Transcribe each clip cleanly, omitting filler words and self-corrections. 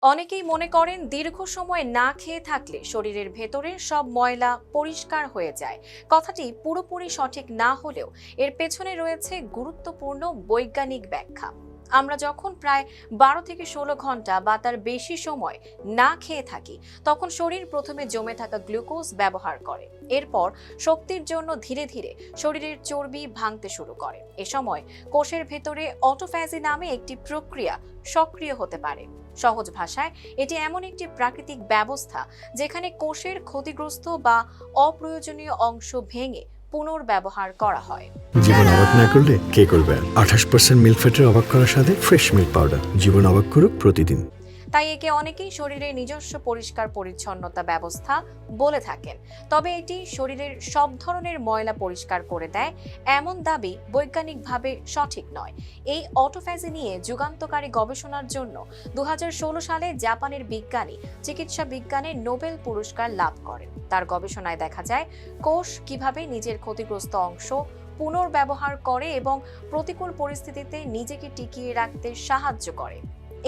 অনেকেই মনে করেন দীর্ঘ সময় না খেয়ে থাকলে শরীরের ভেতরের সব ময়লা পরিষ্কার হয়ে যায়। কথাটি পুরোপুরি সঠিক না হলেও এর পেছনে রয়েছে গুরুত্বপূর্ণ বৈজ্ঞানিক ব্যাখ্যা। আমরা যখন প্রায় 12 থেকে 16 ঘন্টা বা তার বেশি সময় না খেয়ে থাকি, তখন শরীর প্রথমে জমে থাকা গ্লুকোজ ব্যবহার করে। এরপর শক্তির জন্য ধীরে ধীরে শরীরের চর্বি ভাঙতে শুরু করে। এ সময় কোষের ভেতরে অটোফ্যাজি নামে একটি প্রক্রিয়া সক্রিয় হতে পারে। সহজ ভাষায়, এটি এমন একটি প্রাকৃতিক ব্যবস্থা যেখানে কোষের ক্ষতিগ্রস্ত বা অপ্রয়োজনীয় অংশ ভেঙে পুনর্ব্যবহার করা হয়। জীবন অবাক না করলে কে করবে? 28% মিল্ক ফ্যাটের অবাক করার সাথে ফ্রেশ মিল্ক পাউডার। জীবন অবাক করুক প্রতিদিন। তাই একে অনেকেই শরীরের নিজস্ব পরিষ্কার পরিচ্ছন্নতা ব্যবস্থা বলে থাকেন। তবে এটি শরীরের সব ধরনের ময়লা পরিষ্কার করে দেয় এমন দাবি বৈজ্ঞানিকভাবে সঠিক নয়। এই অটোফ্যাজি নিয়ে যুগান্তকারী গবেষণার জন্য 2016 সালে জাপানের বিজ্ঞানী চিকিৎসা বিজ্ঞানে নোবেল পুরস্কার লাভ করেন। তার গবেষণায় দেখা যায় কোষ কিভাবে নিজের ক্ষতিগ্রস্ত অংশ পুনর্ব্যবহার করে এবং প্রতিকূল পরিস্থিতিতে নিজেকে টিকিয়ে রাখতে সাহায্য করে।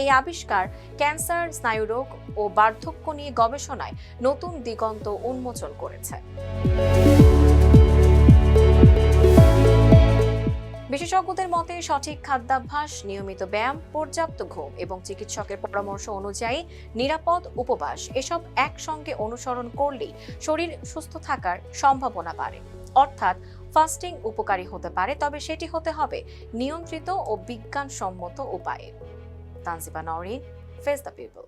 এই আবিষ্কার ক্যান্সার, স্নায়ুরোগ ও বার্ধক্য নিয়ে গবেষণায় নতুন দিগন্ত উন্মোচন করেছে। বিশেষজ্ঞদের মতে সঠিক খাদ্যাভ্যাস, নিয়মিত ব্যায়াম, পর্যাপ্ত ঘুম এবং চিকিৎসকের পরামর্শ অনুযায়ী নিরাপদ উপবাস এসব একসঙ্গে অনুসরণ করলেই শরীর সুস্থ থাকার সম্ভাবনা বাড়ে। অর্থাৎ ফাস্টিং উপকারী হতে পারে, তবে সেটি হতে হবে নিয়ন্ত্রিত ও বিজ্ঞানসম্মত উপায়ে। Tanjiba Nowrin, face the people.